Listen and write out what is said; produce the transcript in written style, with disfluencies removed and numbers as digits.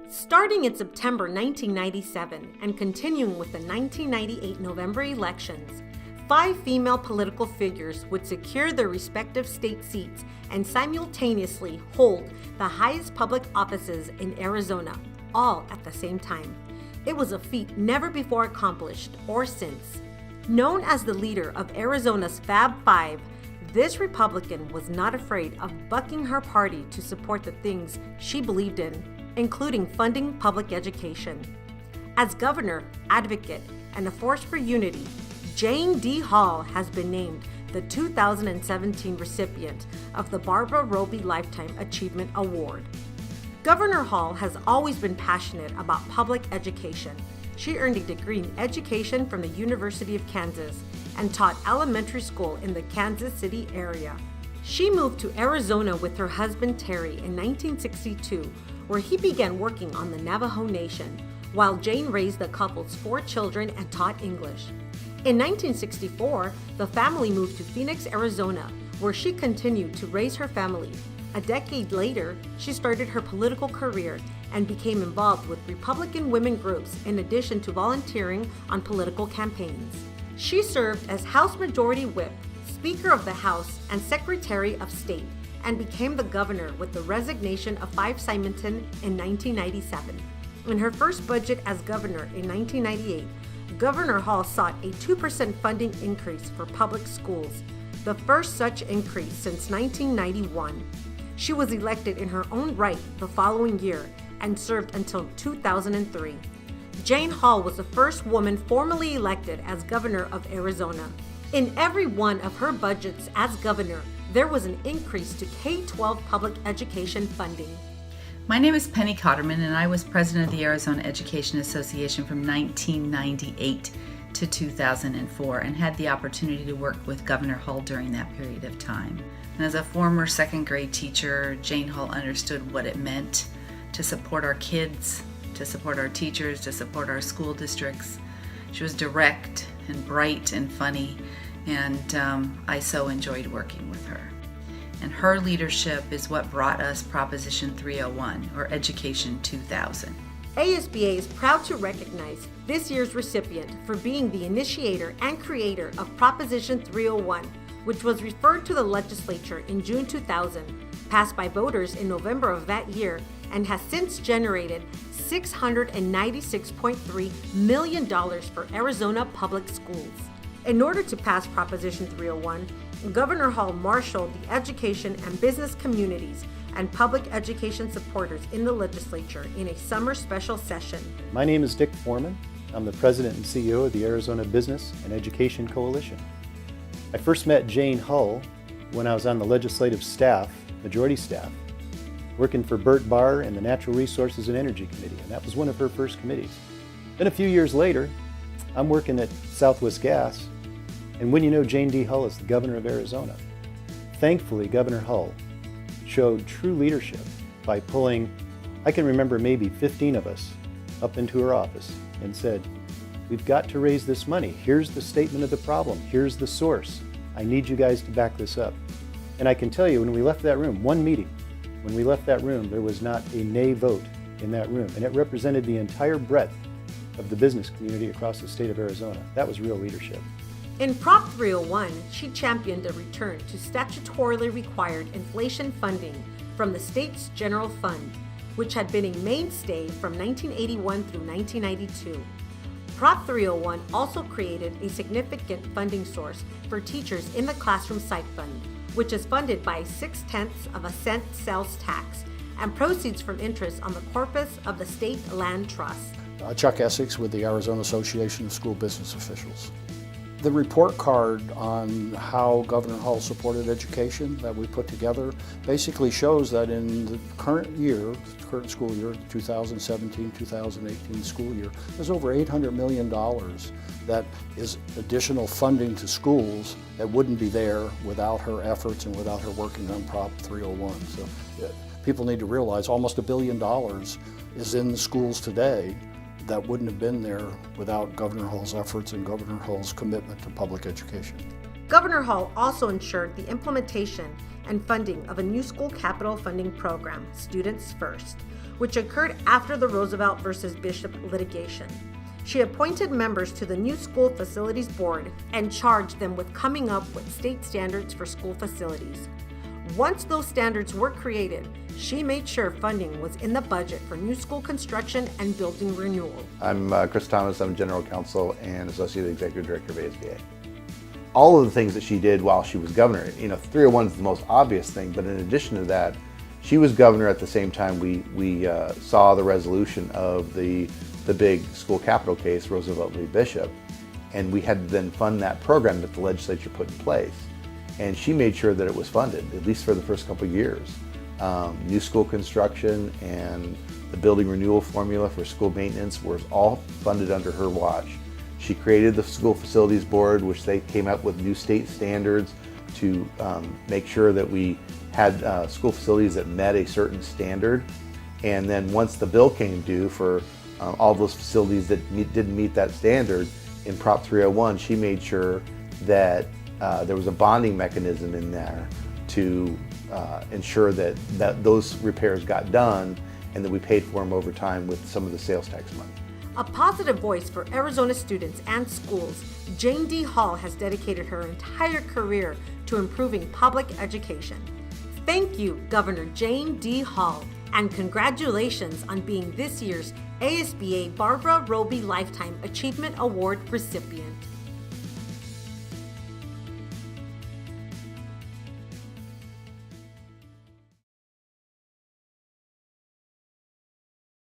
Starting in September 1997 and continuing with the 1998 November elections, 5 female political figures would secure their respective state seats and simultaneously hold the highest public offices in Arizona, all at the same time. It was a feat never before accomplished or since. Known as the leader of Arizona's Fab Five, this Republican was not afraid of bucking her party to support the things she believed in, including funding public education. As governor, advocate, and a force for unity, Jane D. Hall has been named the 2017 recipient of the Barbara Roby Lifetime Achievement Award. Governor Hall has always been passionate about public education. She earned a degree in education from the University of Kansas and taught elementary school in the Kansas City area. She moved to Arizona with her husband Terry in 1962, where he began working on the Navajo Nation, while Jane raised the couple's 4 children and taught English. In 1964, the family moved to Phoenix, Arizona, where she continued to raise her family. A decade later, she started her political career and became involved with Republican women groups in addition to volunteering on political campaigns. She served as House Majority Whip, Speaker of the House, and Secretary of State, and became the governor with the resignation of Five Simonton in 1997. In her first budget as governor in 1998, Governor Hall sought a 2% funding increase for public schools, the first such increase since 1991. She was elected in her own right the following year and served until 2003. Jane Hall was the first woman formally elected as governor of Arizona. In every one of her budgets as governor, there was an increase to K-12 public education funding. My name is Penny Cotterman, and I was president of the Arizona Education Association from 1998 to 2004 and had the opportunity to work with Governor Hull during that period of time. And as a former second grade teacher, Jane Hull understood what it meant to support our kids, to support our teachers, to support our school districts. She was direct and bright and funny, and I so enjoyed working with her. And her leadership is what brought us Proposition 301, or Education 2000. ASBA is proud to recognize this year's recipient for being the initiator and creator of Proposition 301, which was referred to the legislature in June 2000, passed by voters in November of that year, and has since generated $696.3 million for Arizona public schools. In order to pass Proposition 301, Governor Hall marshaled the education and business communities and public education supporters in the legislature in a summer special session. My name is Dick Forman. I'm the president and CEO of the Arizona Business and Education Coalition. I first met Jane Hull when I was on the legislative staff, majority staff, working for Bert Barr and the Natural Resources and Energy Committee, and that was one of her first committees. Then a few years later, I'm working at Southwest Gas, and when you know Jane D. Hull is the governor of Arizona. Thankfully, Governor Hull showed true leadership by pulling, I can remember maybe 15 of us up into her office and said, we've got to raise this money. Here's the statement of the problem. Here's the source. I need you guys to back this up. And I can tell you, when we left that room, one meeting, when we left that room, there was not a nay vote in that room. And it represented the entire breadth of the business community across the state of Arizona. That was real leadership. In Prop 301, she championed a return to statutorily required inflation funding from the state's general fund, which had been a mainstay from 1981 through 1992. Prop 301 also created a significant funding source for teachers in the Classroom Site Fund, which is funded by 0.6 cent sales tax and proceeds from interest on the corpus of the State Land Trust. Chuck Essex with the Arizona Association of School Business Officials. The report card on how Governor Hull supported education that we put together basically shows that in the current school year, 2017-2018 school year, there's over $800 million that is additional funding to schools that wouldn't be there without her efforts and without her working on Prop 301. So people need to realize almost $1 billion is in the schools today that wouldn't have been there without Governor Hull's efforts and Governor Hull's commitment to public education. Governor Hull also ensured the implementation and funding of a new school capital funding program, Students First, which occurred after the Roosevelt versus Bishop litigation. She appointed members to the new school facilities board and charged them with coming up with state standards for school facilities. Once those standards were created, she made sure funding was in the budget for new school construction and building renewal. I'm Chris Thomas. I'm General Counsel and Associate Executive Director of ASBA. All of the things that she did while she was governor, 301 is the most obvious thing, but in addition to that, she was governor at the same time we saw the resolution of the big school capital case, Roosevelt v. Bishop, and we had to then fund that program that the legislature put in place. And she made sure that it was funded, at least for the first couple of years. New school construction and the building renewal formula for school maintenance was all funded under her watch. She created the school facilities board, which they came up with new state standards to make sure that we had school facilities that met a certain standard. And then once the bill came due for all those facilities that didn't meet that standard, in Prop 301, she made sure that there was a bonding mechanism in there to ensure that those repairs got done and that we paid for them over time with some of the sales tax money. A positive voice for Arizona students and schools, Jane D. Hall has dedicated her entire career to improving public education. Thank you, Governor Jane D. Hall, and congratulations on being this year's ASBA Barbara Roby Lifetime Achievement Award recipient.